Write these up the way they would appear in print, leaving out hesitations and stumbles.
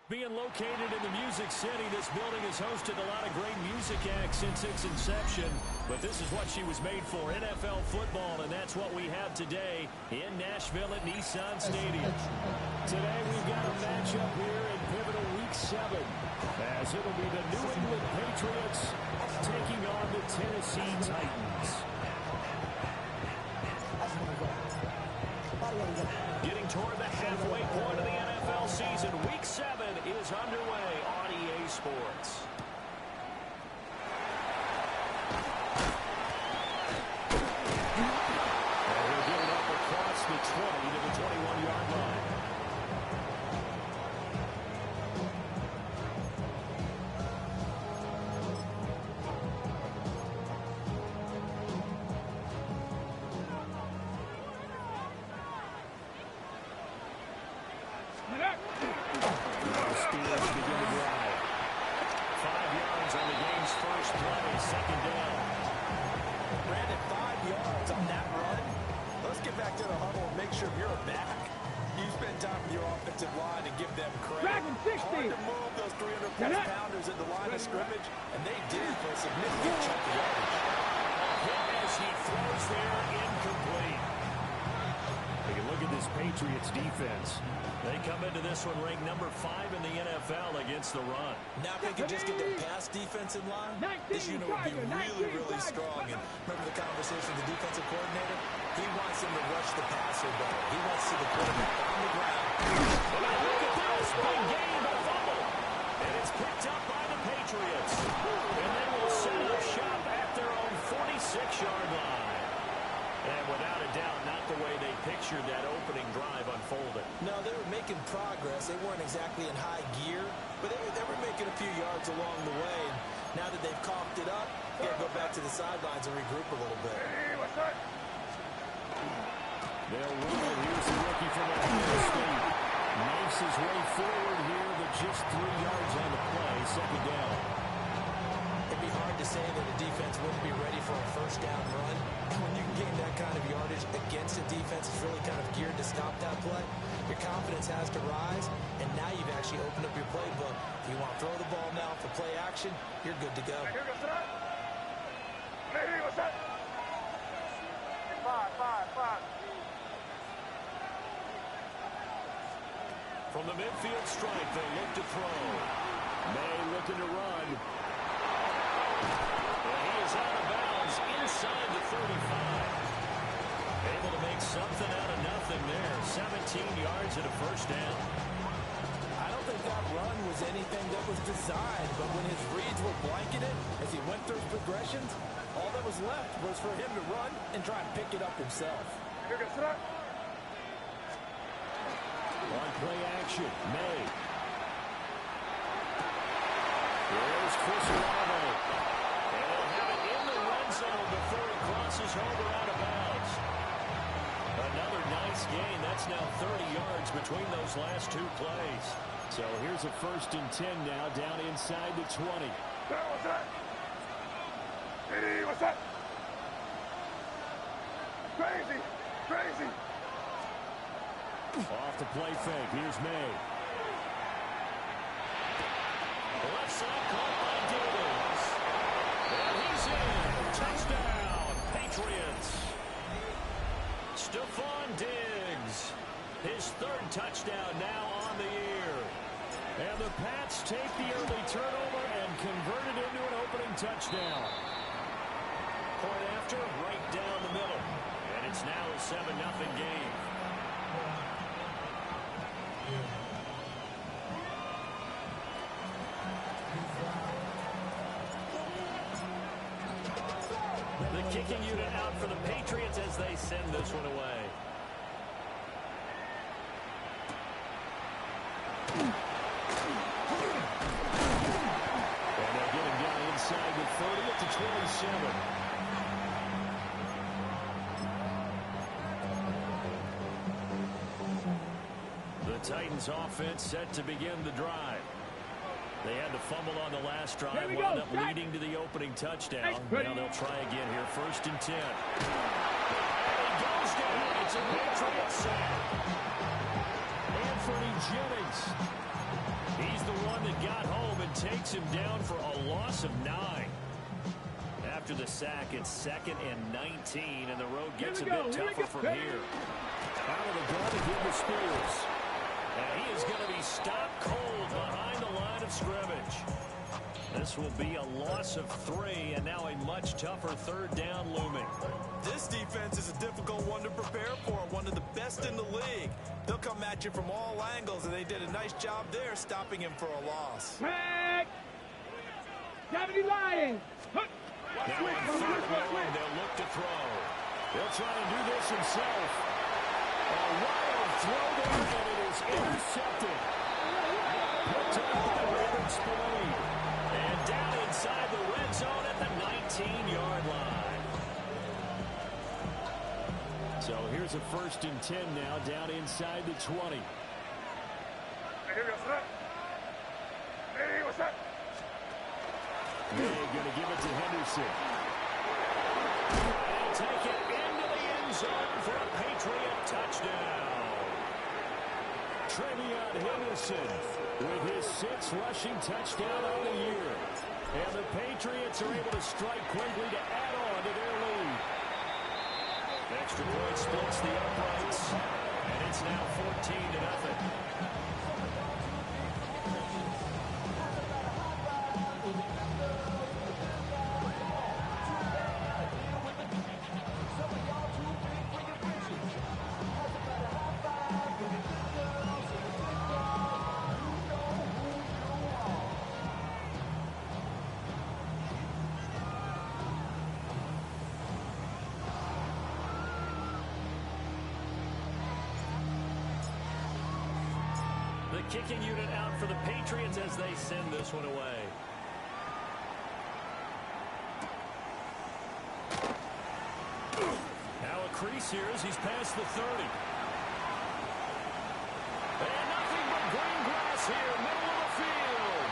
Being located in the Music City, this building has hosted a lot of great music acts since its inception. But this is what she was made for, NFL football, and that's what we have today in Nashville at Nissan Stadium. Today we've got a matchup here in pivotal Week 7, as it'll be the New England Patriots taking on the Tennessee Titans. Getting toward the halfway point of the NFL season, Week 7 is underway on EA Sports. And he'll get it up across the 20 to the 21-yard line. Patriots defense. They come into this one ranked number 5 in the NFL against the run. Now if they can just get their pass defense in line, this unit will be really, really strong. And remember the conversation with the defensive coordinator? He wants them to rush the passer better. He wants to see the quarterback on the ground. Well, now look at this. Big game, but a fumble. And it's picked up by the Patriots. And they will set up shop at their own 46-yard line. And without a doubt, not the way they pictured that opening drive unfolded. No, they were making progress. They weren't exactly in high gear, but they were making a few yards along the way. And now that they've coughed it up, they got to go back to the sidelines and regroup a little bit. They'll run it. Here's the rookie from Ohio State. Makes his way forward here, but just 3 yards on the play. Second down. It'd be hard to say that a defense wouldn't be ready for a first down run. When you gain that kind of yardage against a defense that's really kind of geared to stop that play, your confidence has to rise, and now you've actually opened up your playbook. If you want to throw the ball now for play action, you're good to go. From the midfield stripe, they look to throw. May looking to run. And he is out of bounds inside the 35. Able to make something out of nothing there. 17 yards and a first down. I don't think that run was anything that was designed, but when his reads were blanketed as he went through his progressions, all that was left was for him to run and try and pick it up himself. On play action, May. Here's Chris Olave. And he'll have it in the red zone before he crosses over out of bounds. Another nice gain. That's now 30 yards between those last 2 plays. So here's a 1st and 10 now, down inside the 20. What's that? Hey, what's that? Crazy, crazy. Off the play fake. Here's May. Left side caught by Diggs. And he's in. Touchdown, Patriots. Stephon Diggs. His 3rd touchdown now on the year. And the Pats take the early turnover and convert it into an opening touchdown. Point after, right down the middle. And it's now a 7-0 game. The kicking unit out for the Patriots as they send this one away. And they'll get him down inside the 30 at the 27. The Titans offense set to begin the drive. They had to fumble on the last drive, wound up leading to the opening touchdown. Now they'll try again here, 1st and 10. And he goes down. It's a Patriot sack. Anthony Jennings He's the one that got home and takes him down for a loss of 9. After the sack, it's 2nd and 19, and the road gets a bit tougher from here. Out of the gun again to Spears. And he is going to be stopped cold behind the line of scrimmage. This will be a loss of 3, and now a much tougher 3rd down looming. This defense is a difficult one to prepare for, one of the best in the league. They'll come at you from all angles, and they did a nice job there stopping him for a loss. Back! Deputy Lion! Now on 3rd down, they'll look to throw. He'll try and do this himself. A wild throw there, and it is intercepted. Picked up by Robert Spillane. And down inside the red zone at the 19-yard line. So here's a 1st and 10 now, down inside the 20. Hey, what's that? Hey, what's that? They're going to give it to Henderson. And take it into the end zone for a Patriot touchdown. Trevion Henderson with his 6th rushing touchdown on the year. And the Patriots are able to strike quickly to add on to their lead. Extra point splits the uprights, and it's now 14-0. Kicking unit out for the Patriots as they send this one away. Now a crease here as he's past the 30. And nothing but green grass here, middle of the field.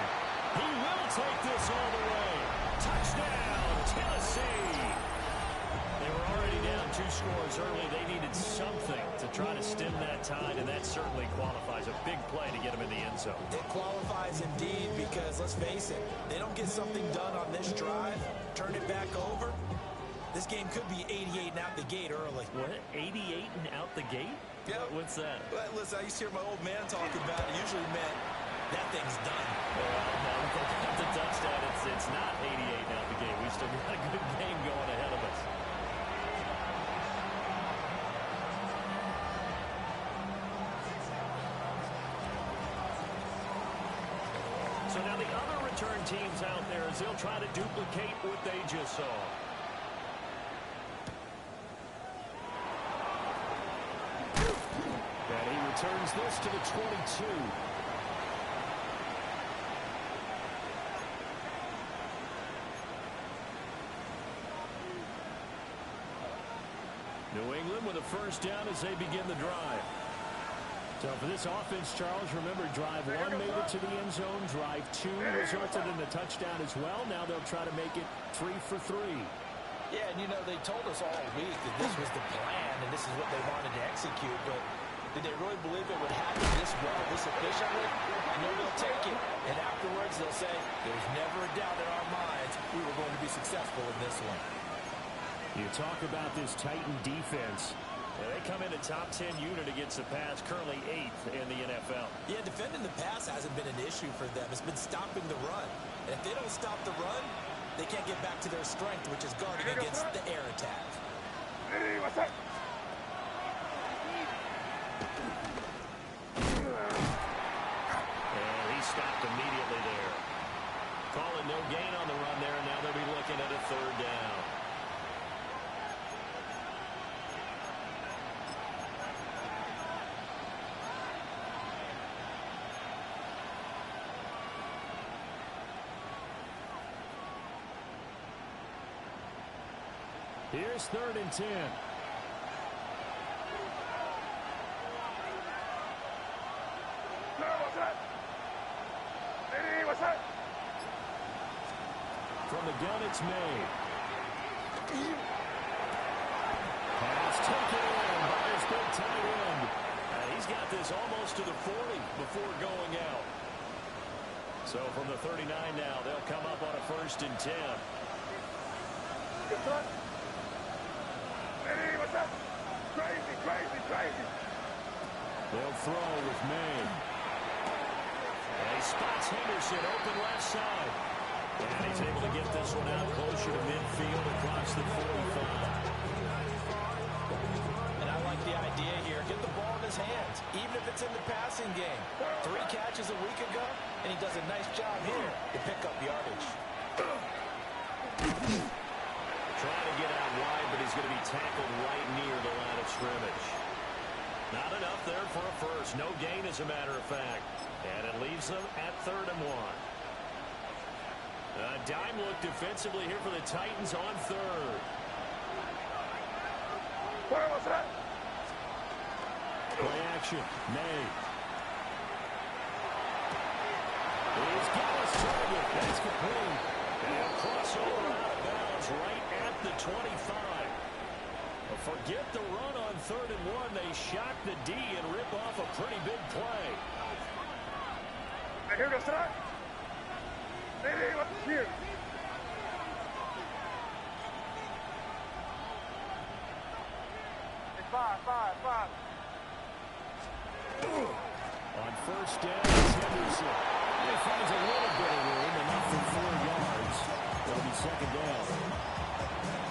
He will take this all the way. Touchdown, Tennessee. They were already down 2 scores early. They needed something to try to stem that tide, and that certainly qualifies. A big play to get them in the end zone. It qualifies indeed because, let's face it, they don't get something done on this drive, turn it back over, this game could be 88 and out the gate early. What? 88 and out the gate? Yeah. What's that? Well, listen, I used to hear my old man talk about it. Usually meant that thing's done. Well, no, if they got the touchdown, it's not 88 and out the gate. We still got a good game going ahead of us. So now the other return teams out there as they'll try to duplicate what they just saw. And he returns this to the 22. New England with a 1st down as they begin the drive. So for this offense, Charles, remember, drive 1 made it to the end zone. Drive 2 resulted in the touchdown as well. Now they'll try to make it 3 for 3. Yeah, and you know, they told us all week that this was the plan and this is what they wanted to execute, but did they really believe it would happen this well, this efficiently? I know they'll take it, and afterwards they'll say, there's never a doubt in our minds we were going to be successful in this one. You talk about this Titan defense. They come in a top 10 unit against the pass, currently 8th in the NFL. Yeah, defending the pass hasn't been an issue for them. It's been stopping the run. And if they don't stop the run, they can't get back to their strength, which is guarding against the air attack. Hey, what's that? And he stopped immediately there. Calling no gain on the run there, and now they'll be looking at a 3rd down. Here's 3rd and 10. What's that? Hey, what's that? From the gun, it's made. Pass taken in by his big tight end. And he's got this almost to the 40 before going out. So from the 39 now, they'll come up on a 1st and 10. Good son. Ready, what's up? Crazy, crazy, crazy. They'll throw with May. And he spots Henderson open left side. And he's able to get this one out closer to midfield across the 45. And I like the idea here. Get the ball in his hands, even if it's in the passing game. 3 catches a week ago, and he does a nice job here to pick up yardage. Trying to get out wide, but he's going to be tackled right near the line of scrimmage. Not enough there for a first. No gain, as a matter of fact. And it leaves them at 3rd and 1. A dime look defensively here for the Titans on 3rd. Where was that? Play action. May. He's got his target. That's complete. And crossover out of bounds right at the 25. Forget the run on 3rd and 1. They shock the D and rip off a pretty big play. And here goes that. Ready, what's here? It's 5. On 1st down, it's Henderson. He finds a little bit of room, enough for 4 yards. It'll be 2nd down.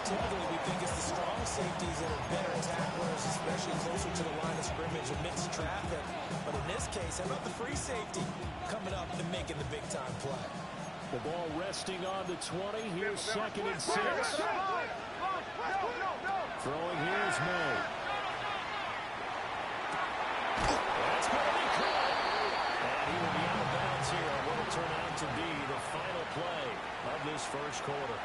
Typically, we think it's the strong safeties that are better tacklers, especially closer to the line of scrimmage amidst traffic. But in this case, how about the free safety coming up and making the big-time play? The ball resting on the 20. Here's 2nd and 6. Throwing here is May. That's going to be caught. And he will be out of bounds here on what will turn out to be the final play of this 1st quarter.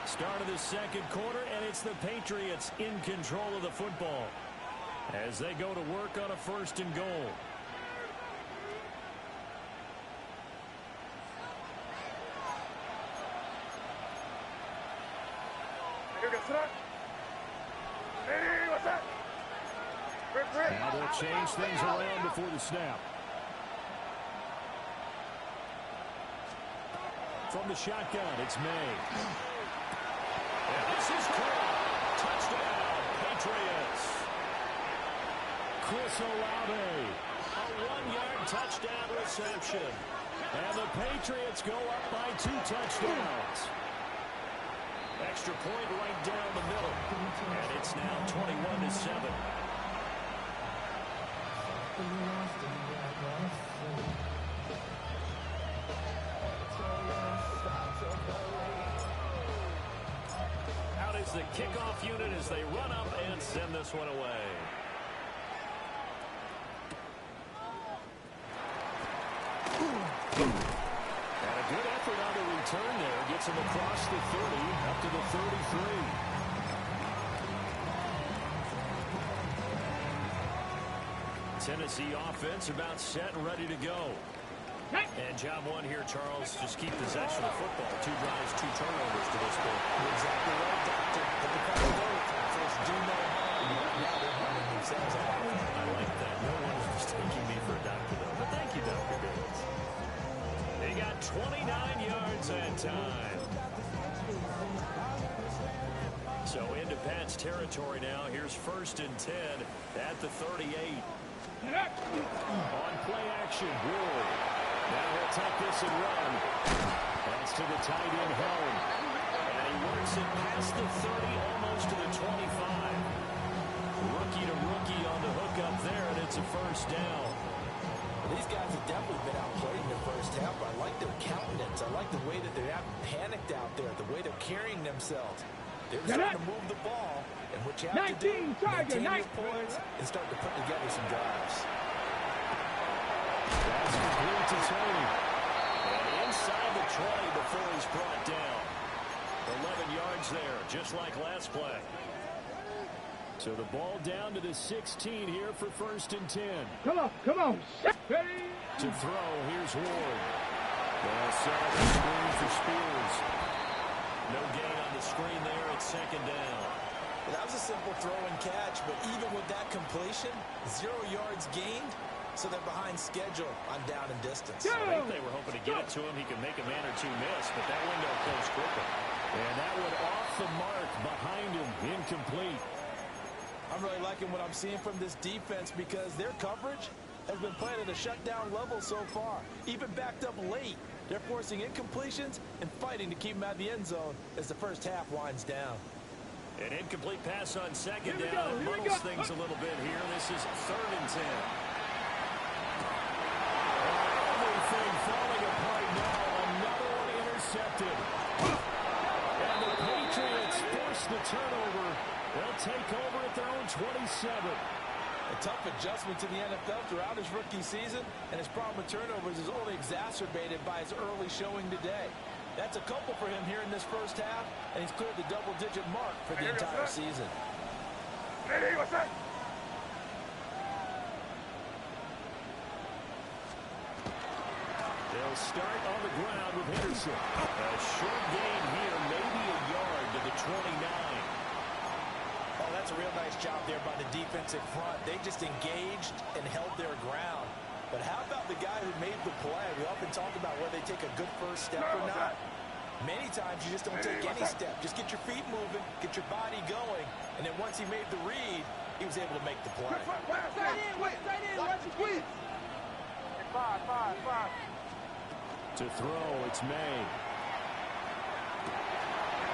Start of the 2nd quarter, and it's the Patriots in control of the football as they go to work on a 1st and goal. Here goes that. Ready, what's that? Now they'll change things around before the snap. From the shotgun, it's May. And this is caught. Touchdown, Patriots. Chris Olave, a 1-yard touchdown reception. And the Patriots go up by 2 touchdowns. Extra point right down the middle. And it's now 21-7. Out is the kickoff unit as they run up and send this one away. And a good effort on the return there. Gets him across the 30, up to the 33. Tennessee offense about set and ready to go. And job 1 here, Charles, just keep possession of football. 2 drives, 2 turnovers to this point. You're exactly right, Doctor. But the cover tackles do no harm. Now they're harming themselves. I like that. No one is mistaking me for a doctor, though. But thank you, Dr. Davis. They got 29 yards that time. So into Pat's territory now. Here's 1st and 10 at the 38. On play action, Ward. Now he'll take this and run. That's to the tight end, Helm. And he works it past the 30, almost to the 25. Rookie to rookie on the hook up there, and it's a 1st down. These guys have definitely been outplayed in the 1st half. I like their countenance. I like the way that they haven't panicked out there, the way they're carrying themselves. They're starting to move the ball, and what you have to do, maintain your points and start to put together some drives. That's complete to Tony. And inside the 20 before he's brought down. 11 yards there, just like last play. So the ball down to the 16 here for 1st and 10. Come on. Ready? To throw, here's Ward. They'll set up a screen for Spears. No gain on the screen there at 2nd down. Well, that was a simple throw and catch, but even with that completion, 0 yards gained, so they're behind schedule on down and distance. I think they were hoping to get it to him. He could make a man or two miss, but that window closed quickly. And that one off the mark behind him, incomplete. I'm really liking what I'm seeing from this defense because their coverage has been played at a shutdown level so far. Even backed up late, they're forcing incompletions and fighting to keep them out of the end zone as the first half winds down. An incomplete pass on second down. It muddles things a little bit here. This is 3rd and 10. Everything falling apart now. Another one intercepted. And the Patriots force the turnover. They'll take over at their own 27. A tough adjustment to the NFL throughout his rookie season, and his problem with turnovers is only exacerbated by his early showing today. That's a couple for him here in this first half, and he's cleared the double-digit mark for the entire season. Ready, what's that? They'll start on the ground with Henderson. A short gain here, maybe a yard to the 29. Oh, that's a real nice job there by the defensive front. They just engaged and held their ground. But how about the guy who made the play? We often talk about whether they take a good first step or not. Many times you just don't take any step. Just get your feet moving, get your body going, and then once he made the read, he was able to make the play. Five. To throw, it's May.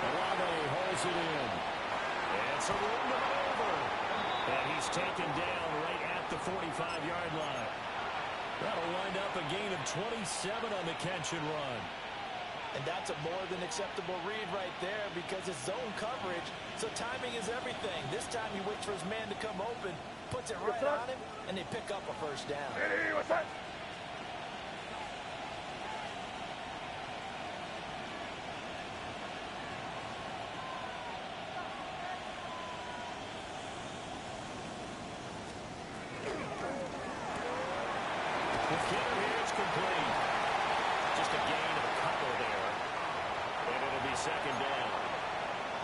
Olave holds it in. It's a room to over. And he's taken down right at the 45-yard line. That'll wind up a gain of 27 on the catch and run. And that's a more than acceptable read right there because it's zone coverage, so timing is everything. This time he waits for his man to come open, puts it right on him, and they pick up a first down. Ready, what's that? Second down.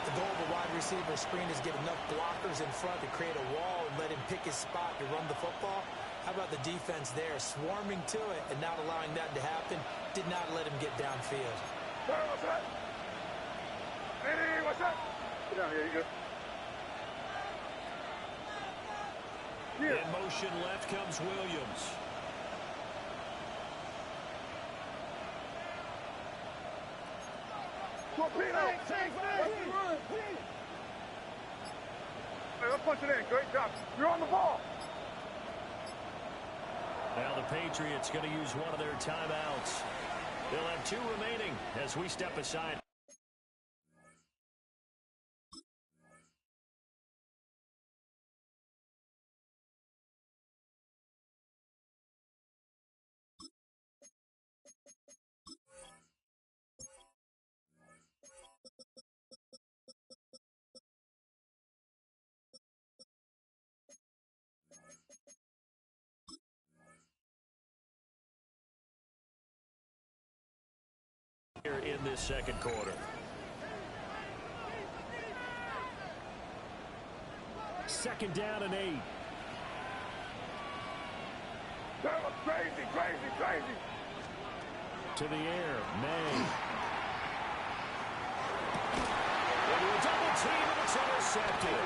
The goal of a wide receiver screen is get enough blockers in front to create a wall and let him pick his spot to run the football. How about the defense there, swarming to it and not allowing that to happen? Did not let him get downfield. What's that? Ready, what's that? Get down here, you good. In motion left comes Williams. Torpedo! Hey, let's punch it in. Great job. You're on the ball. Now the Patriots going to use one of their timeouts. They'll have 2 remaining as we step aside. Here in this second quarter. Second down and 8. That was crazy. To the air, May. Into a double team and it's intercepted.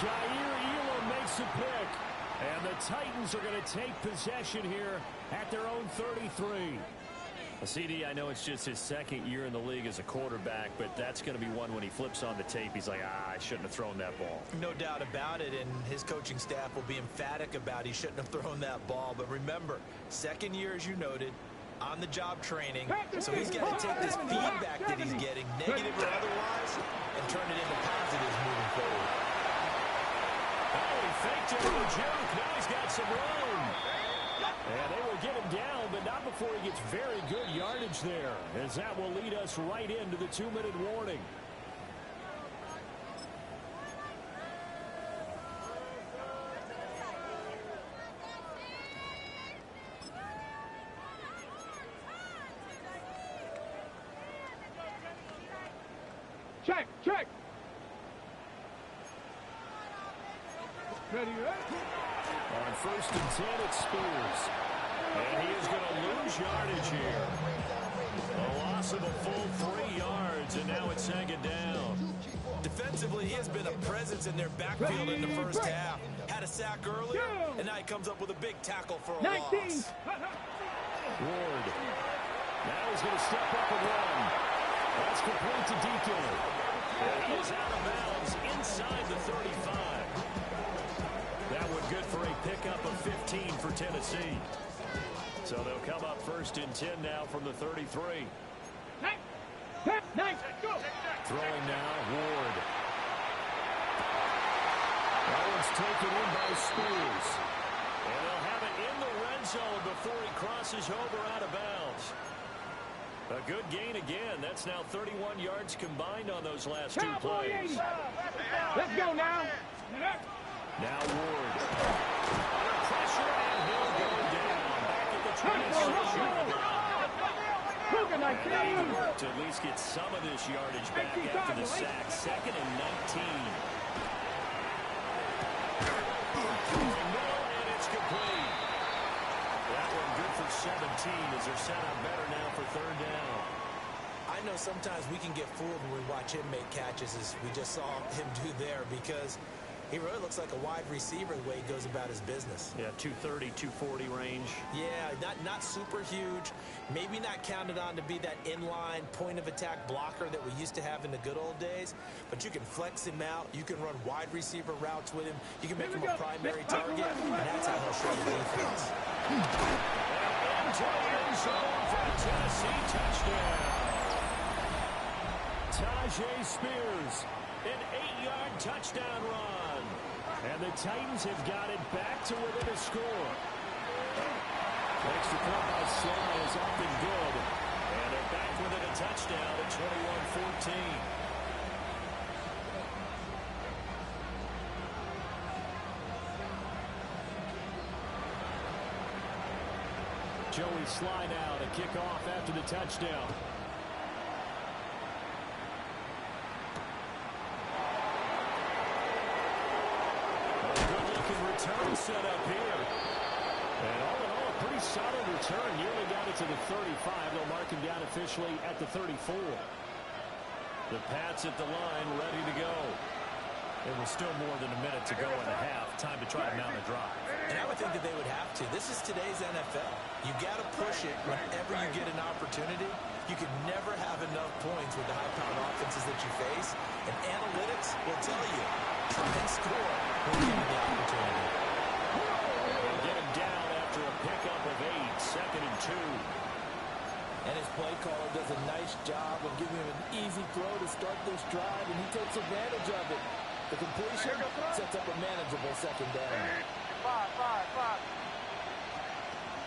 Jair Elam makes a pick. And the Titans are going to take possession here at their own 33. CD, I know it's just his second year in the league as a quarterback, but that's going to be one when he flips on the tape. He's like, I shouldn't have thrown that ball. No doubt about it, and his coaching staff will be emphatic about he shouldn't have thrown that ball. But remember, second year, as you noted, on-the-job training, so he's got to take this feedback that he's getting, negative or otherwise, and turn it into positives moving forward. Oh, he faked it with a juke. Now he's got some room. And they will get him down, but not before he gets very good yardage there, as that will lead us right into the 2-minute warning. Check. Ready, right? On 1st and 10, it's Spears. And he is going to lose yardage here. A loss of a full 3 yards, and now it's 2nd down. Defensively, he has been a presence in their backfield in the first half. Had a sack earlier, and now he comes up with a big tackle for a loss. Ward. Now he's going to step up and run. That's complete to Deacon. And he is out of bounds inside the 35. That one good for a pickup of 15 for Tennessee. So they'll come up 1st and 10 now from the 33. Throwing now, Ward. That one's taken in by Spears. And they'll have it in the red zone before he crosses over out of bounds. A good gain again. That's now 31 yards combined on those last 2 plays. Let's go now. Now Ward. Under pressure, and he'll go down. Back at the transition. He worked to at least get some of this yardage back after the sack. 2nd and 19. And it's complete. That one good for 17 as they're set up better now for 3rd down. I know sometimes we can get fooled when we watch him make catches, as we just saw him do there, because he really looks like a wide receiver the way he goes about his business. Yeah, 230, 240 range. Yeah, not super huge. Maybe not counted on to be that inline point-of-attack blocker that we used to have in the good old days. But you can flex him out. You can run wide receiver routes with him. You can make him a primary target. And that's how he'll show the defense. Into the end zone for a Tennessee touchdown. Tajay Spears, an 8-yard touchdown run. And the Titans have got it back to within a score. Extra point by Sly is up and good. And they're back within a touchdown at 21-14. Joey Sly now to kick off after the touchdown. Good-looking return set up here. And all in all, a pretty solid return. Nearly got it to the 35. They'll mark him down officially at the 34. The Pats at the line, ready to go. There was still more than a minute to go in the half. Time to try to mount a drive. And I would think that they would have to. This is today's NFL. You got to push it whenever you get an opportunity. You can never have enough points with the high-powered offenses that you face. And analytics will tell you, try and score when you get the opportunity. They'll get him down after a pickup of 8, 2nd and 2. And his play caller does a nice job of giving him an easy throw to start this drive, and he takes advantage of it. The completion sets up a manageable 2nd down. Five.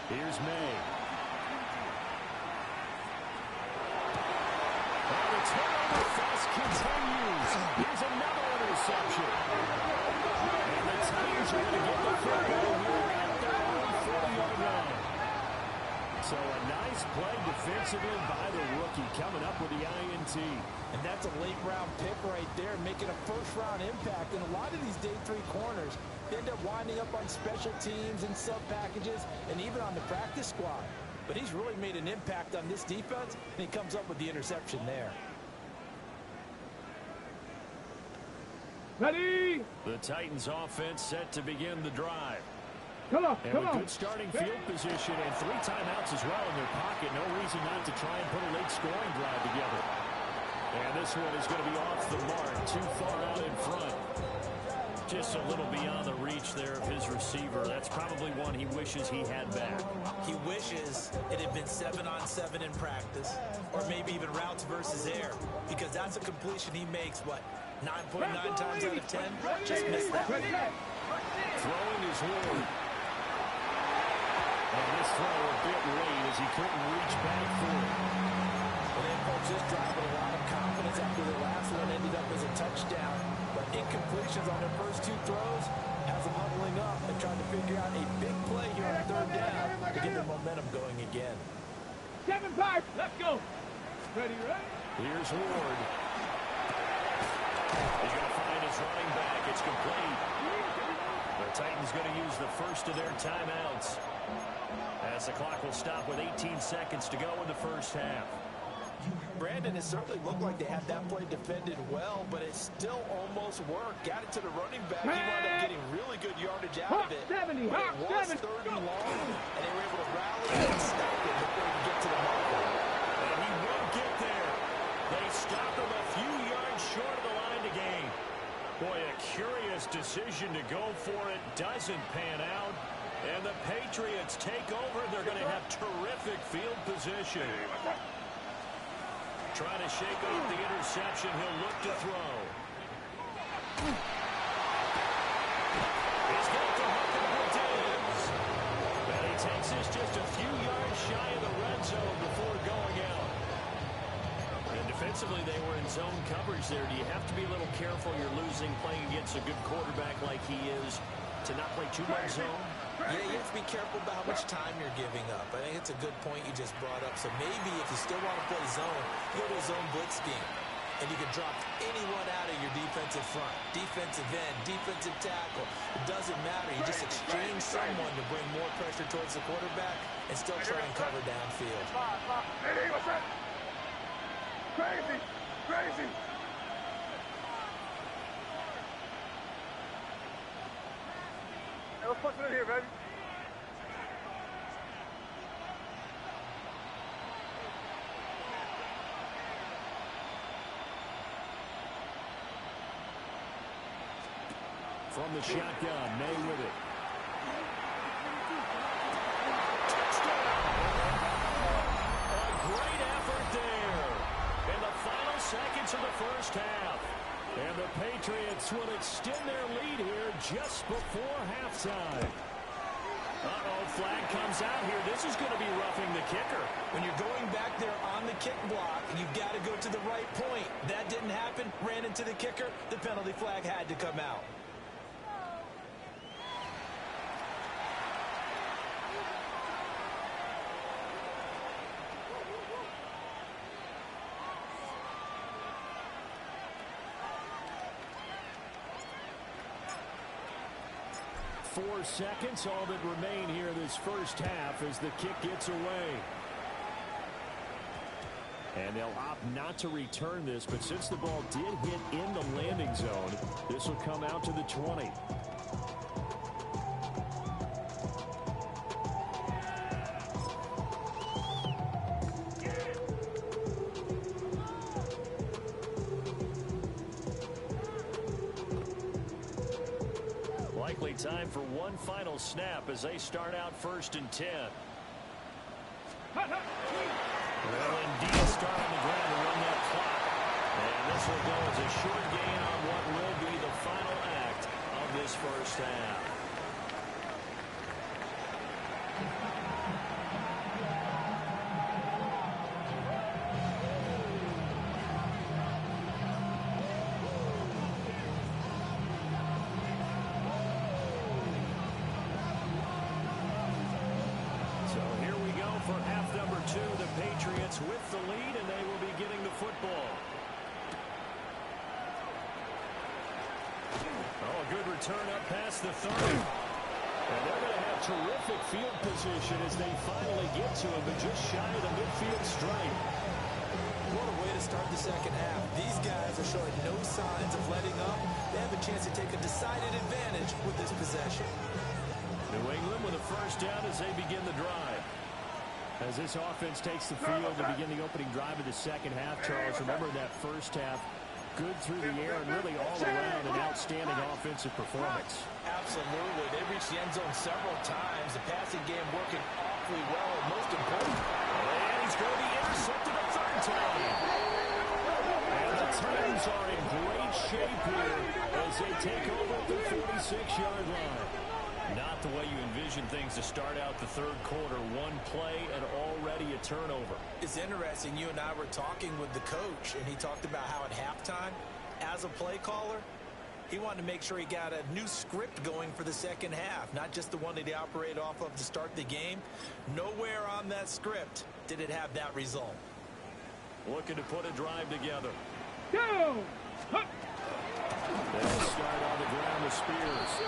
Here's May. And the turnover fest continues. Here's another interception. And the Titans are going to get the football here at their own 40-yard line. So a nice play defensively by the rookie, coming up with the INT. And that's a late-round pick right there, making a first-round impact. And a lot of these day 3 corners end up winding up on special teams and sub-packages and even on the practice squad. But he's really made an impact on this defense, and he comes up with the interception there. Ready? The Titans offense set to begin the drive. Come on. And with good starting field position and 3 timeouts as well in their pocket, no reason not to try and put a late scoring drive together. And this one is going to be off the mark, too far out in front. Just a little beyond the reach there of his receiver. That's probably one he wishes he had back. He wishes it had been 7-on-7 in practice, or maybe even routes versus air, because that's a completion he makes, what, 9.9 times out of 10? Just missed that one. Throwing his Ward. And this throw a bit late as he couldn't reach back for it. And then folks just drive with a lot of confidence after the last one ended up as a touchdown. But incompletions on their first 2 throws has them huddling up and trying to figure out a big play here on 3rd down to get their momentum going again. 7-5. Let's go. Ready? Here's Ward. He's going to find his running back. It's complete. The Titans going to use the first of their timeouts, as the clock will stop with 18 seconds to go in the first half. Brandon, it certainly looked like they had that play defended well, but it still almost worked. Got it to the running back. He wound up getting really good yardage out of it. But it was third and long, and they were able to rally and stop it before he could get to the marker. And he won't get there. They stop him a few yards short of the line to gain. Boy, a curious decision to go for it. Doesn't pan out. And the Patriots take over. They're going to have terrific field position. Trying to shake off the interception. He'll look to throw. He's got the hook up with Diggs. And he takes this just a few yards shy of the red zone before going out. And defensively, they were in zone coverage there. Do you have to be a little careful? You're losing playing against a good quarterback like he is to not play too much zone? Yeah, you have to be careful about how much time you're giving up. I think it's a good point you just brought up. So maybe if you still want to play zone, go to a zone blitz scheme. And you can drop anyone out of your defensive front. Defensive end, defensive tackle. It doesn't matter. You just exchange someone to bring more pressure towards the quarterback and still try and cover downfield. Hey, what's that? Crazy! Crazy! Hey, what's pushing in here, baby? From the shotgun, May with it. A great effort there. In the final seconds of the first half. And the Patriots will extend their lead here just before halftime. Uh-oh, flag comes out here. This is going to be roughing the kicker. When you're going back there on the kick block, you've got to go to the right point. That didn't happen. Ran into the kicker. The penalty flag had to come out. 4 seconds, all that remain here this first half as the kick gets away. And they'll opt not to return this, but since the ball did hit in the landing zone, this will come out to the 20. Likely time for one final snap as they start out 1st and 10. Well, indeed, start on the ground to run that clock. And this will go as a short gain on what will be the final act of this first half. Patriots with the lead, and they will be getting the football. Oh, a good return up past the 30. And they're going to have terrific field position as they finally get to him, but just shy of the midfield stripe. What a way to start the second half. These guys are showing no signs of letting up. They have a chance to take a decided advantage with this possession. New England with a first down as they begin the drive. As this offense takes the field to begin the opening drive of the second half, Charles, remember that first half, good through the air and really all around an outstanding offensive performance. Absolutely. They reached the end zone several times. The passing game working awfully well, and most important. And he's going to be intercepted a third time. And the Titans are in great shape here as they take over at the 46-yard line. Not the way you envision things to start out the third quarter. One play and already a turnover. It's interesting. You and I were talking with the coach, and he talked about how at halftime, as a play caller, he wanted to make sure he got a new script going for the second half, not just the one that he operated off of to start the game. Nowhere on that script did it have that result. Looking to put a drive together. Go! They'll start on the ground with Spears.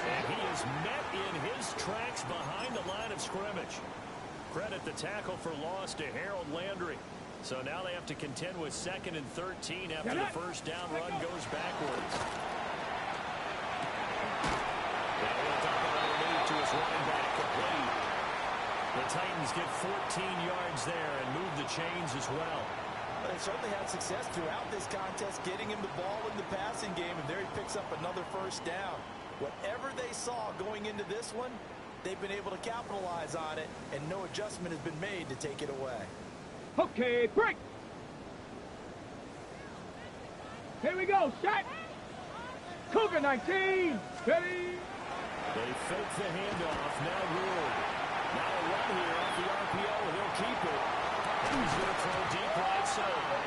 And he is met in his tracks behind the line of scrimmage. Credit the tackle for loss to Harold Landry. So now they have to contend with 2nd and 13 after the first down run goes backwards. They went up another move to his running back, complete. The Titans get 14 yards there and move the chains as well. They certainly had success throughout this contest getting him the ball in the passing game, and there he picks up another first down. Whatever they saw going into this one, they've been able to capitalize on it, and no adjustment has been made to take it away. Okay, break. Here we go, set. Cougar 19, ready. They fake the handoff, now Ward. Now a run here off the RPO, and he'll keep it. And he's going to throw deep right side.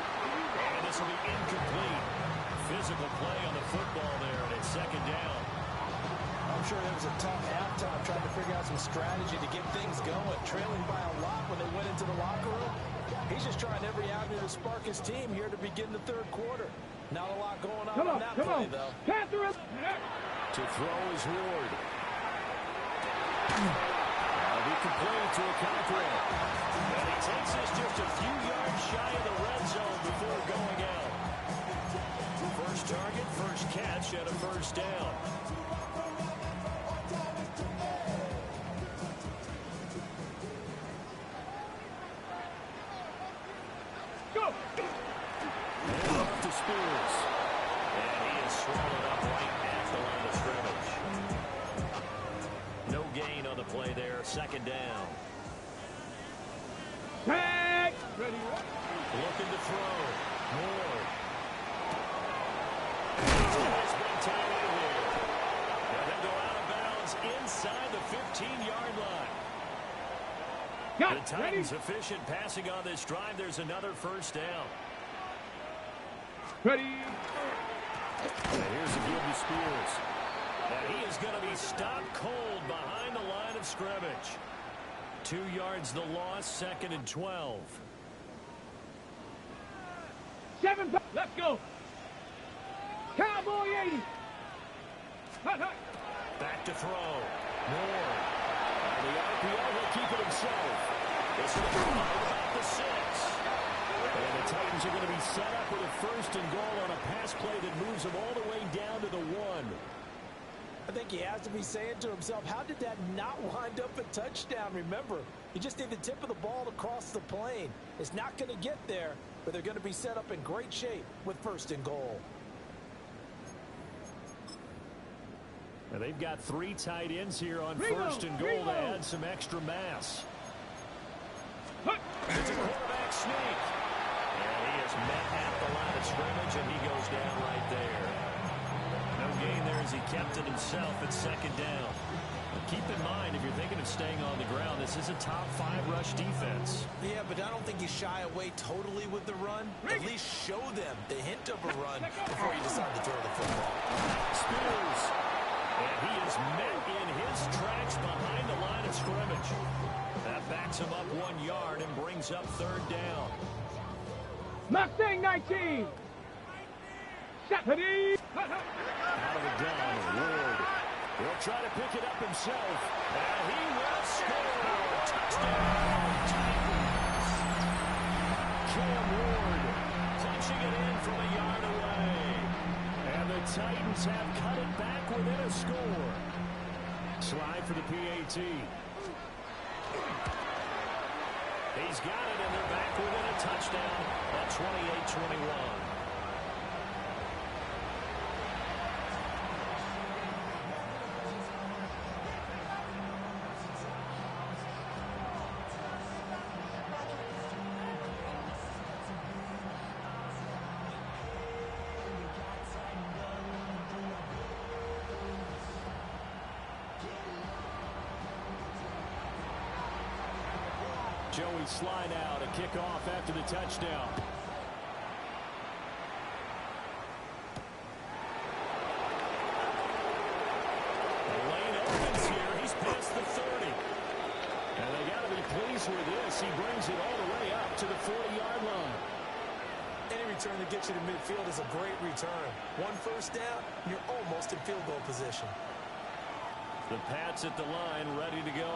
And this will be incomplete. Physical play on the football there, and it's 2nd down. I'm sure there was a tough halftime trying to figure out some strategy to get things going. Trailing by a lot when they went into the locker room. He's just trying every avenue to spark his team here to begin the 3rd quarter. Not a lot going on that play, though. To throw is Ward. That'll be complete to a Cochran. And he takes us just a few yards shy of the red zone before going out. First target, first catch, and a first down. To Spears. And he is swallowed up right at the line of scrimmage. No gain on the play there. 2nd down. Tag. Ready. Looking to throw. Moore. Has been tied in here. And they'll go out of bounds inside the 15-yard line. The Titans efficient passing on this drive. There's another first down. Ready. And here's a give to Spears. And he is going to be stopped cold behind the line of scrimmage. 2 yards the loss, 2nd and 12. 7, let's go. Cowboy 80. Hut, hut. Back to throw. Moore. On the RPO, he'll keep it himself. This will be about the 6. And the Titans are going to be set up with a 1st and goal on a pass play that moves them all the way down to the 1. I think he has to be saying to himself, how did that not wind up a touchdown? Remember, you just need the tip of the ball to cross the plane. It's not going to get there, but they're going to be set up in great shape with 1st and goal. And they've got 3 tight ends here on 1st and goal to add some extra mass. It's a quarterback sneak. And he is met at the line of scrimmage, and he goes down right there. No gain there as he kept it himself at 2nd down. But keep in mind, if you're thinking of staying on the ground, this is a top 5 rush defense. Yeah, but I don't think you shy away totally with the run. At least show them the hint of a run before you decide to throw the football. Spears. And he is met in his tracks behind the line of scrimmage. That backs him up 1 yard and brings up 3rd down. Mustang 19. Stephanie. Out of the gun, Ward. He'll try to pick it up himself. And he will score. Touchdown, Titans. Cam Ward punching it in from a yard away. And the Titans have cut it back within a score. Slide for the PAT. He's got it, and they're back within a touchdown at 28-21. Joey slide out, a kickoff after the touchdown. The lane opens here. He's past the 30. And they got to be pleased with this. He brings it all the way up to the 40-yard line. Any return that gets you to midfield is a great return. 1 first down, you're almost in field goal position. The Pats at the line, ready to go.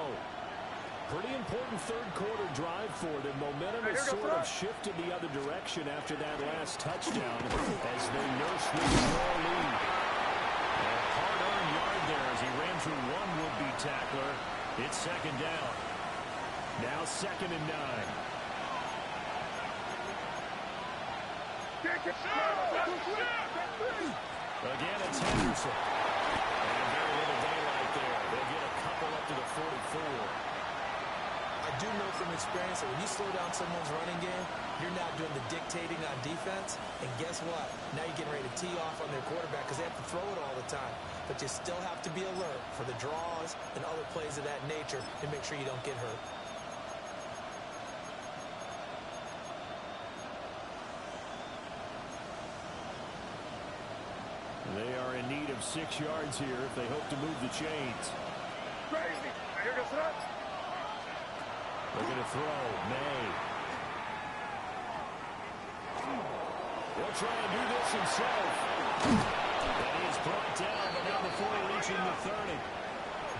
Pretty important third quarter drive for them. Momentum has sort of shifted the other direction after that last touchdown as they nurse this small lead. A hard-earned yard there as he ran through one would-be tackler. It's second down. Now 2nd and 9. Again, it's Henderson. And very little daylight there. They'll get a couple up to the 44. I do know from experience that when you slow down someone's running game, you're now doing the dictating on defense. And guess what? Now you're getting ready to tee off on their quarterback because they have to throw it all the time. But you still have to be alert for the draws and other plays of that nature to make sure you don't get hurt. They are in need of 6 yards here if they hope to move the chains. Crazy. Now here goes that. They're going to throw. May. He'll try and do this himself. And he is brought down, but not before reaching the 30.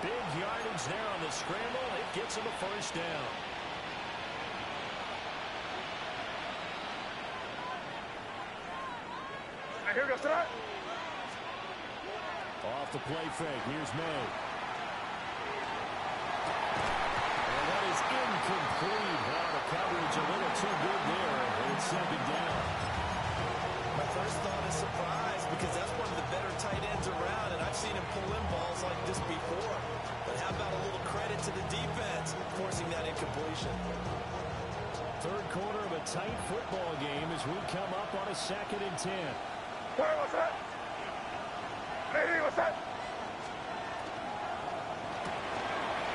Big yardage there on the scramble. It gets him a first down. Now here goes that. Off the play fake. Here's May. And that is incomplete. Wow, the coverage a little too good there. And it's second down. My first thought is surprise because that's one of the better tight ends around, and I've seen him pull in balls like this before. But how about a little credit to the defense forcing that incompletion? Third quarter of a tight football game as we come up on a 2nd and 10. Where was that? Hey, what's that?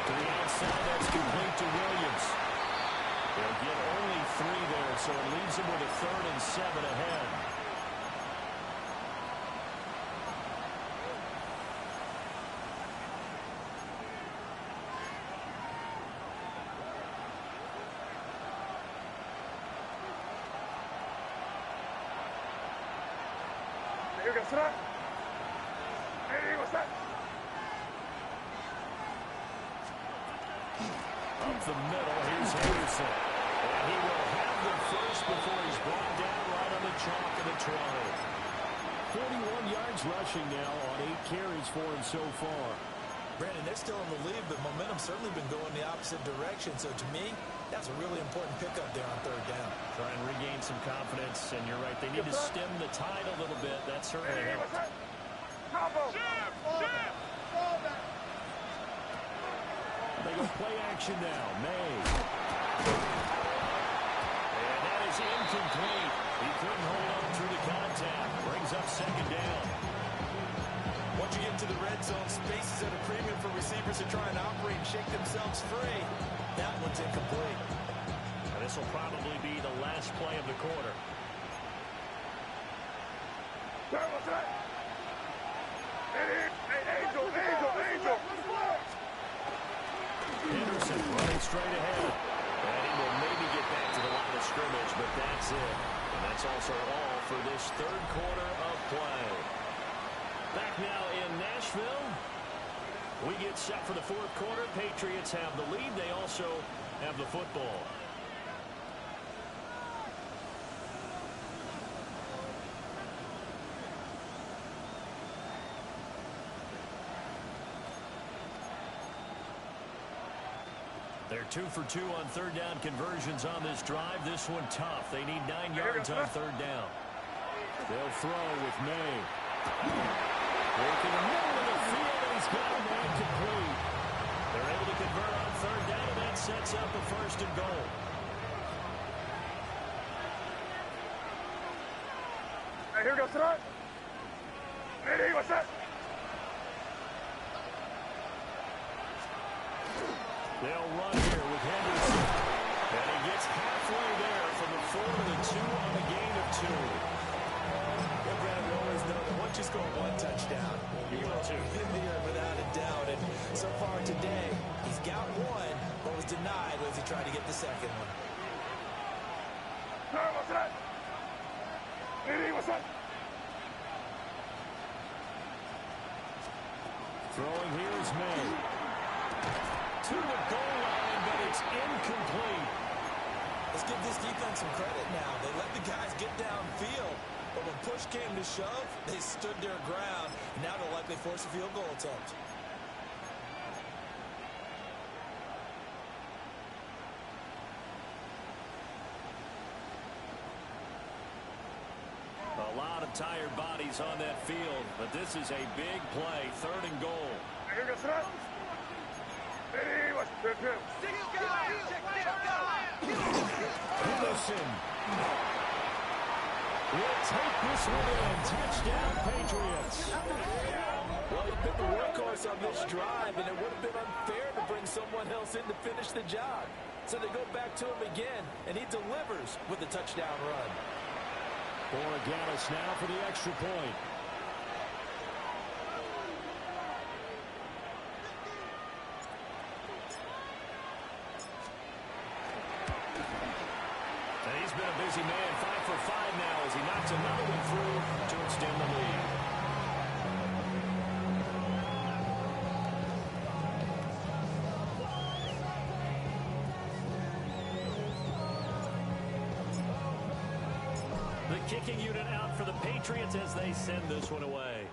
To the outside, that's complete to Williams. They'll get only 3 there, so it leaves them with a 3rd and 7 ahead. Here goes that. Hey, what's that? Up the middle, here's Henderson. And he will have the first before he's brought down right on the chalk of the 20. 41 yards rushing now on 8 carries for him so far. Brandon, they're still in the lead, but momentum's certainly been going the opposite direction. So to me, that's a really important pickup there on 3rd down. Try and regain some confidence, and you're right, they need to stem the tide a little bit. That certainly Hey, what's helps. that? Combo. They go play action now. May. And that is incomplete. He couldn't hold on through the contact. Brings up 2nd down. Once you get to the red zone, space is at a premium for receivers to try and operate and shake themselves free. That one's incomplete. And this will probably be the last play of the quarter. Where was that? Hey, Angel. Henderson running straight ahead. And he will maybe get back to the line of scrimmage, but that's it. And that's also all for this 3rd quarter of play. Back now in Nashville. We get set for the 4th quarter. Patriots have the lead. They also have the football. They're 2 for 2 on 3rd down conversions on this drive. This one tough. They need 9 yards on 3rd down. They'll throw with May. Working the middle of the field, and he's got a man complete. They're able to convert on 3rd down, and that sets up a 1st and goal. Hey, here goes that. Hey, what's that? They'll run here with Henderson. And he gets halfway there from the 4 to the 2 on the gain of 2. Yeah, Brad, we always know that once you score 1 touchdown, You will too. here without a doubt. And so far today, he's got 1, but was denied as he tried to get the 2nd one. Where was that? Hey, what's that? Throwing here is made. To the goal line, but it's incomplete. Let's give this defense some credit now. They let the guys get downfield, but when push came to shove, they stood their ground. Now they'll likely force a field goal attempt. A lot of tired bodies on that field, but this is a big play, 3rd and goal. Henderson will take this one in. Touchdown, Patriots. Well, he's been the workhorse on this drive, and it would have been unfair to bring someone else in to finish the job. So they go back to him again, and he delivers with a touchdown run. Borregalis now for the extra point. And he's been a busy man, 5 for 5 now as he knocks another one through to extend the lead. The kicking unit out for the Patriots as they send this one away.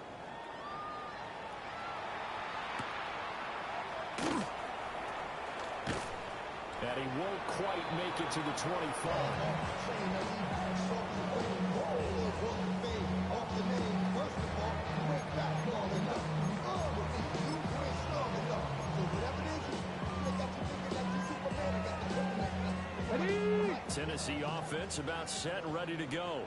And he won't quite make it to the 25. Tennessee offense about set and ready to go.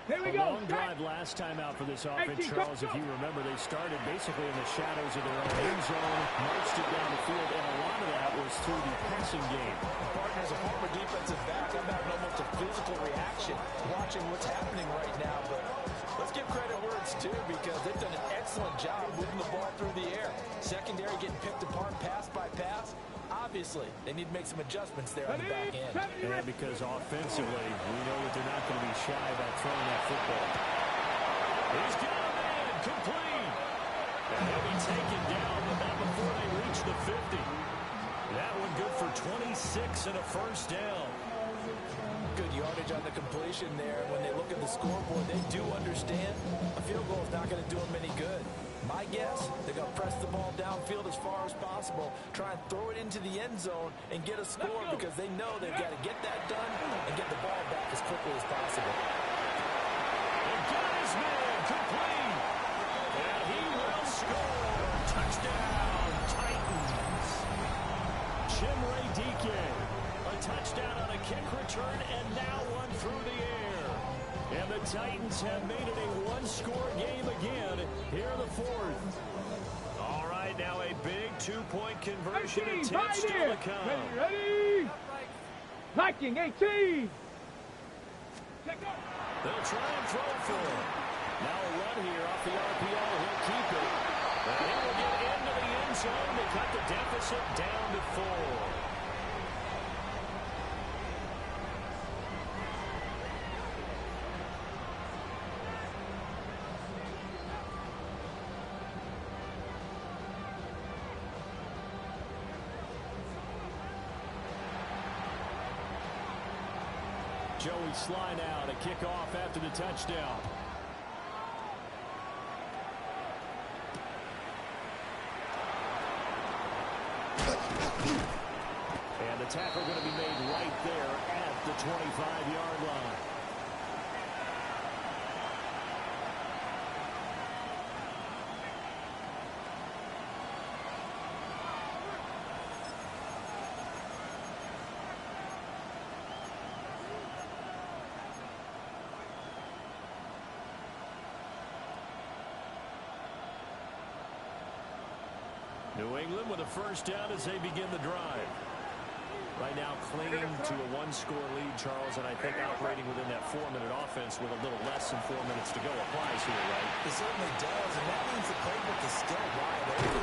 Here we A go. long drive last time out for this offense, Charles. If you remember, they started basically in the shadows of their own end zone, marched it down the field, and a lot of that was through the passing game. Partner, as a former defensive back, I'm having almost a physical reaction watching what's happening right now. But let's give credit where it's due because they've done an excellent job moving the ball through the air. Secondary getting picked apart pass by pass. Obviously, they need to make some adjustments there on the back end. And because offensively, we know that they're not going to be shy about throwing that football. He's got a man, complete. And he'll be taken down, but not before they reach the 50. That one good for 26 and a first down. Good yardage on the completion there. When they look at the scoreboard, they do understand a field goal is not going to do them any good. My guess, they're going to press the ball downfield as far as possible, try and throw it into the end zone and get a score because they know they've got to get that done and get the ball back as quickly as possible. And got his man, complete. And he will score. Touchdown, Titans. Chimere Dike. A touchdown on a kick return and now one through the air. And the Titans have made it a one-score game again here in the 4th. All right, now a big 2-point conversion attempt still to come. Ready? Liking 18. They'll try and throw for him. Now a run here off the RPO. He'll keep it. And he will get into the end zone to cut the deficit down to 4. Joey Sly now to kick off after the touchdown. And the tackle going to be made right there at the 25-yard line. New England with a first down as they begin the drive. Right now clinging to a one-score lead, Charles, and I think operating within that 4-minute offense with a little less than 4 minutes to go applies here, right? It certainly does, and that means the playbook is still wide open.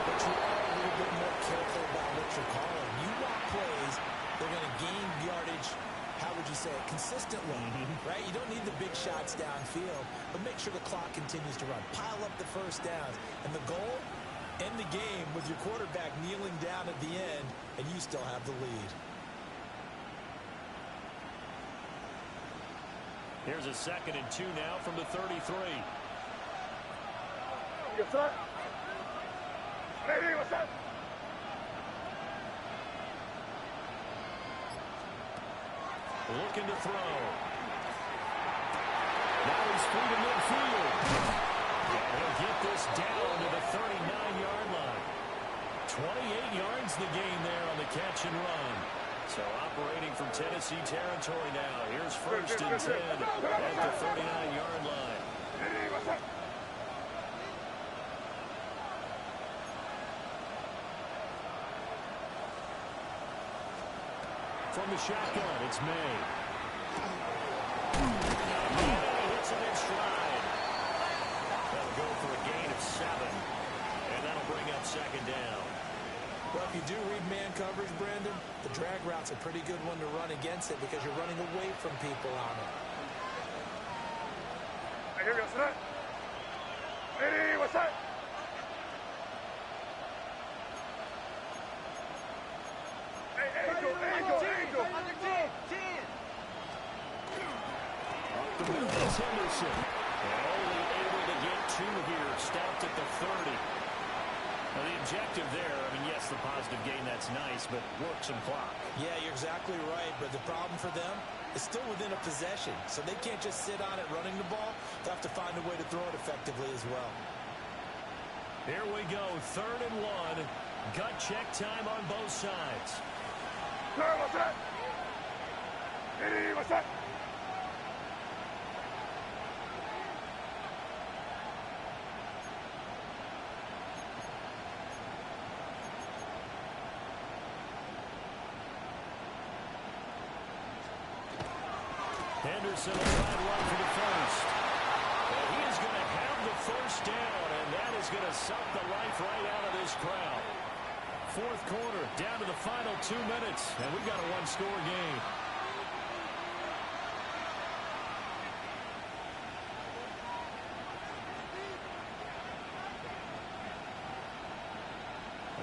But you are a little bit more careful about what you're calling. You want plays, they're going to gain yardage, how would you say it, consistently, right? You don't need the big shots downfield, but make sure the clock continues to run. Pile up the first downs. And the goal, End the game with your quarterback kneeling down at the end, and you still have the lead. Here's a 2nd and 2 now from the 33. Yes, sir. Ready, what's up? Looking to throw. Now he's through to midfield. He'll get this down to the 39-yard line. 28 yards the gain there on the catch and run. So operating from Tennessee territory now. Here's 1st and 10 at the 39-yard line. Ready, what's up? From the shotgun, it's May. May hits him in stride. That'll go for a gain of 7. And that'll bring up 2nd down. Well, if you do read man coverage, Brandon, the drag route's a pretty good one to run against it because you're running away from people on it. I hear you, sir. Ready, what's up? Angel. Up the middle is Henderson. And only able to get 2 here. Stopped at the 30. Now the objective there, I mean, yes, the positive gain, that's nice, but work some clock. Yeah, you're exactly right, but the problem for them is still within a possession, so they can't just sit on it running the ball. They'll have to find a way to throw it effectively as well. Here we go, 3rd and 1. Gut check time on both sides. Sir, what's up? Ready, what's up? Henderson will try and run for the 1st. And he is going to have the 1st down, and that is going to suck the life right out of this crowd. 4th quarter, down to the final 2 minutes, and we've got a 1-score game.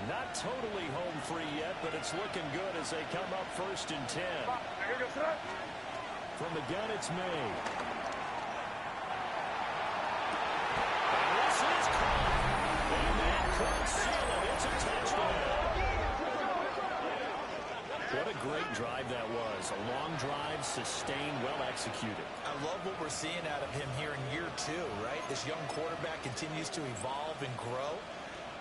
Not totally home free yet, but it's looking good as they come up 1st and 10. I hear you, sir. From the gun, it's May. And this is caught. And that could seal it. It's a touchdown. What a great drive that was. A long drive, sustained, well executed. I love what we're seeing out of him here in year 2, right? This young quarterback continues to evolve and grow.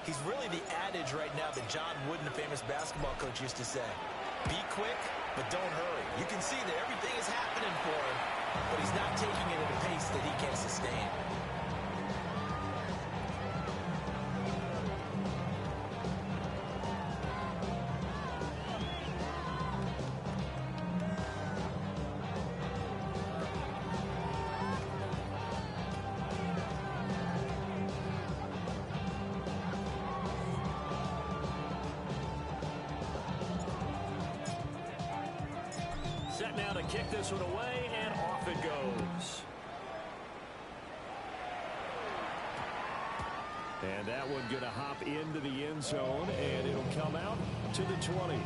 He's really the adage right now that John Wooden, the famous basketball coach, used to say. Be quick, but don't hurry. You can see that everything is happening for him, but he's not taking it at a pace that he can't sustain. Set now to kick this one away, and off it goes. And that one going to hop into the end zone, and it'll come out to the 20.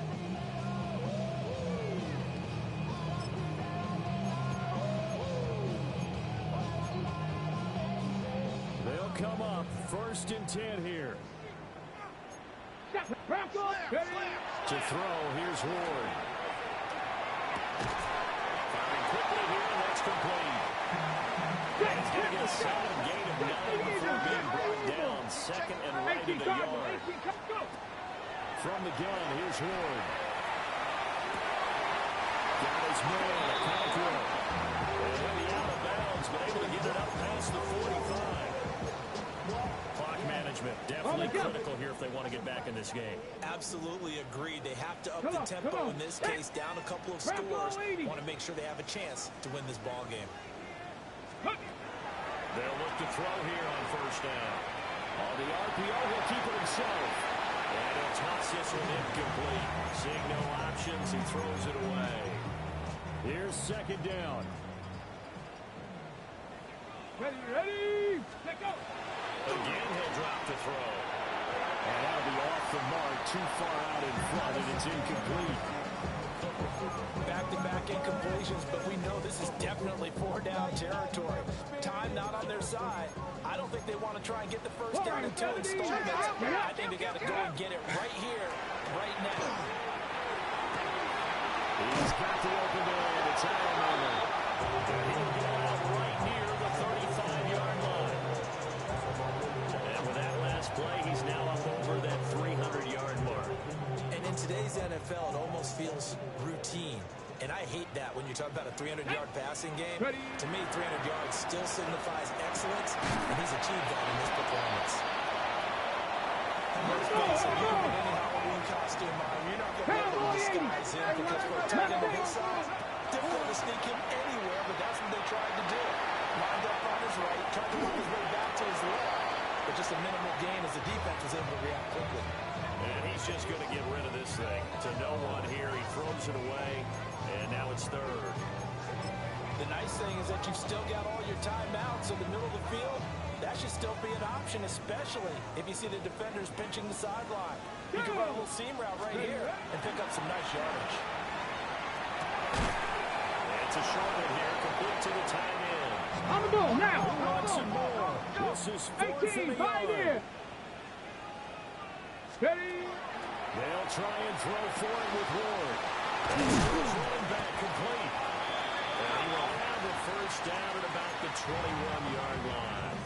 They'll come up 1st and 10 here. To throw, here's Ward. Firing quickly here, and that's complete. And he's going to get a solid gain of 9 before being brought down. 2nd and right at the yard. From the gun, here's Ward. Got his man, Patriots. And he'll be out of bounds, but able to get it up past the 45. Clock management, definitely critical here if they want to get back in this game. Absolutely agreed. They have to up the tempo in this case, down a couple of scores. Want to make sure they have a chance to win this ball game. They'll look to throw here on 1st down. On the RPO, he'll keep it himself. And he'll toss this one incomplete. Seeing no options, he throws it away. Here's 2nd down. Ready, let go. Again, he'll drop the throw. And that'll be off the mark, too far out in front, and it's incomplete. Back-to-back incompletions, but we know this is definitely four-down territory. Time not on their side. I don't think they want to try and get the first down in 2 installments. I think they got to go and get it right here, right now. He's got the open man. It's Allen. He'll get out right near the 35-yard line. And with that last play, he's now up over that 300-yard mark. And in today's NFL, it almost feels routine. And I hate that when you talk about a 300-yard passing game. To me, 300 yards still signifies excellence, and he's achieved that in this performance. Let's face it, you can put any Halloween costume on. You're not going to be able to disguise him because for a tight end of his size, difficult to sneak him anywhere, but that's what they tried to do. Lined up on his right, tried to work his way back to his left, but just a minimal gain as the defense was able to react quickly. And he's just going to get rid of this thing to no one here. He throws it away, and now it's third. The nice thing is that you've still got all your timeouts in the middle of the field. That should still be an option, especially if you see the defenders pinching the sideline. You can run a little seam route right here and pick up some nice yardage. It's a short one here, complete to the tight end. On the ball now. Some more. This is 4th 18, and a right yard. here. Ready? They'll try and throw for it with Ward. He's running back complete. And he will have the first down at about the 21-yard line.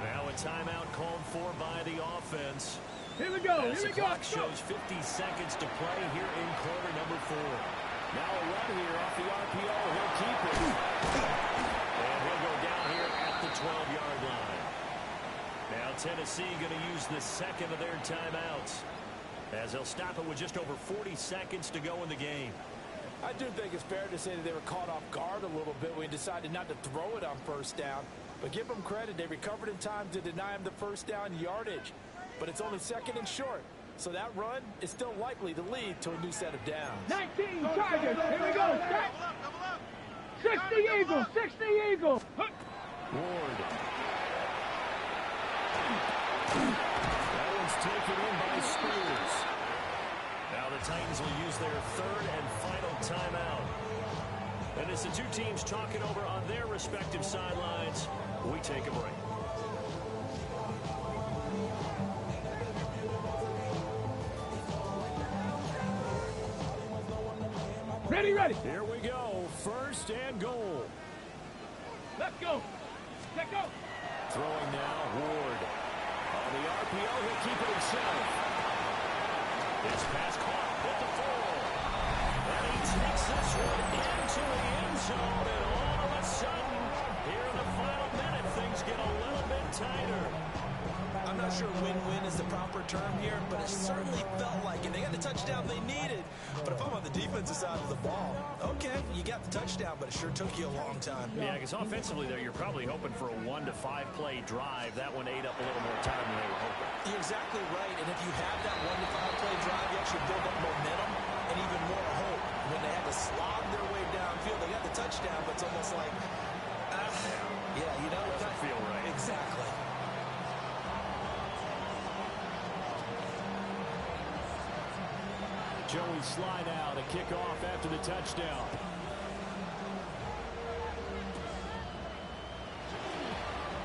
Now a timeout called for by the offense. Here we go. As the clock shows 50 seconds to play here in quarter number 4. Now a run here off the RPO. He'll keep it. And he'll go down here at the 12-yard line. Now Tennessee going to use the second of their timeouts, as they'll stop it with just over 40 seconds to go in the game. I do think it's fair to say that they were caught off guard a little bit when he decided not to throw it on first down. But give them credit, they recovered in time to deny him the first down yardage. But it's only second and short, so that run is still likely to lead to a new set of downs. 19 Chargers. Here we go. 60 Eagles. 60 Eagles. Ward. That one's taken in by Spears. Now the Titans will use their third and final timeout. And as the two teams talk it over on their respective sidelines, we take a break. Ready. Here we go. First and goal. Let's go. Let's go. Throwing now, Ward. On the RPO, he'll keep it himself. This pass caught at the 4. And he takes this one into the end zone. And all of a sudden, here in the final minute, things get a little bit tighter. I'm not sure win-win is the proper term here, but it certainly felt like it. They got the touchdown they needed. But if I'm on the defensive side of the ball, okay, you got the touchdown, but it sure took you a long time. Yeah, because offensively there, you're probably hoping for a 1 to 5 play drive. That one ate up a little more time than they were hoping. You're exactly right, and if you have that 1 to 5 play drive, you actually build up momentum and even more hope. When they had to slog their way downfield, they got the touchdown, but it's almost like, yeah, you know, it doesn't feel right. Exactly. Joey slide out, a kickoff after the touchdown.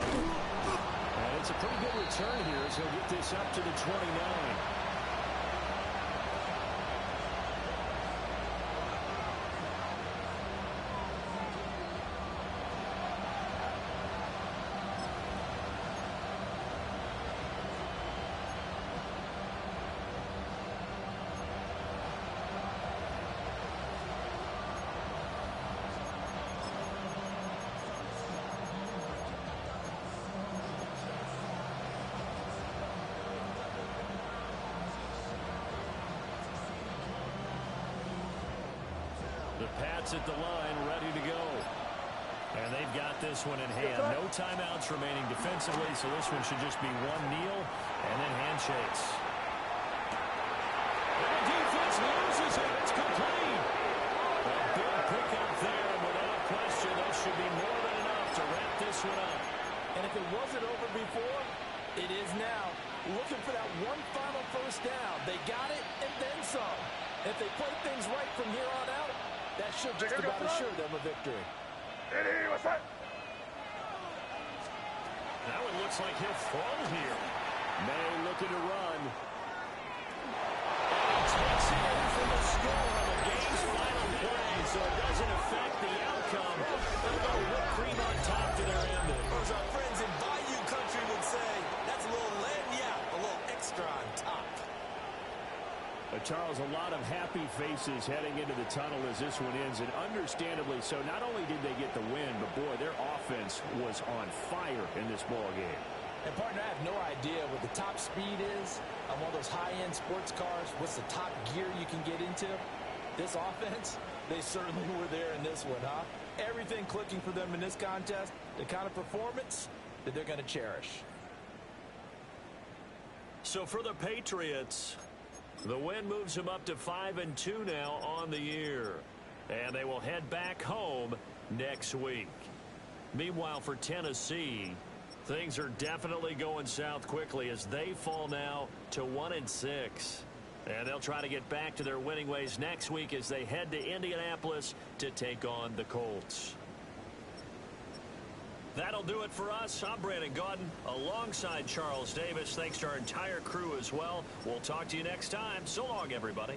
And it's a pretty good return here as he'll get this up to the 29. The Pats at the line, ready to go. And they've got this one in hand. No timeouts remaining defensively, so this one should just be one kneel and then handshakes. And the defense loses it. It's complete. A big pickup there, and without question, that should be more than enough to wrap this one up. And if it wasn't over before, it is now. looking for that one final first down. They got it and then some. If they play things right from here on out, that should just about assure them a victory. Now it looks like he'll throw here. May looking to run. And he takes it in for the score on the game's final play, so it doesn't affect the outcome. They'll go whipped cream on top to their ending. Or as our friends in Bayou Country would say, that's a little lagniappe, a little extra on top. Charles, a lot of happy faces heading into the tunnel as this one ends, and understandably so. Not only did they get the win, but boy, their offense was on fire in this ball game. And partner, I have no idea what the top speed is on one of those high-end sports cars. What's the top gear you can get into? This offense, they certainly were there in this one, huh? Everything clicking for them in this contest, the kind of performance that they're going to cherish. So for the Patriots, the win moves them up to 5-2 now on the year. And they will head back home next week. Meanwhile, for Tennessee, things are definitely going south quickly as they fall now to 1-6. And they'll try to get back to their winning ways next week as they head to Indianapolis to take on the Colts. That'll do it for us. I'm Brandon Gaudin alongside Charles Davis. Thanks to our entire crew as well. We'll talk to you next time. So long, everybody.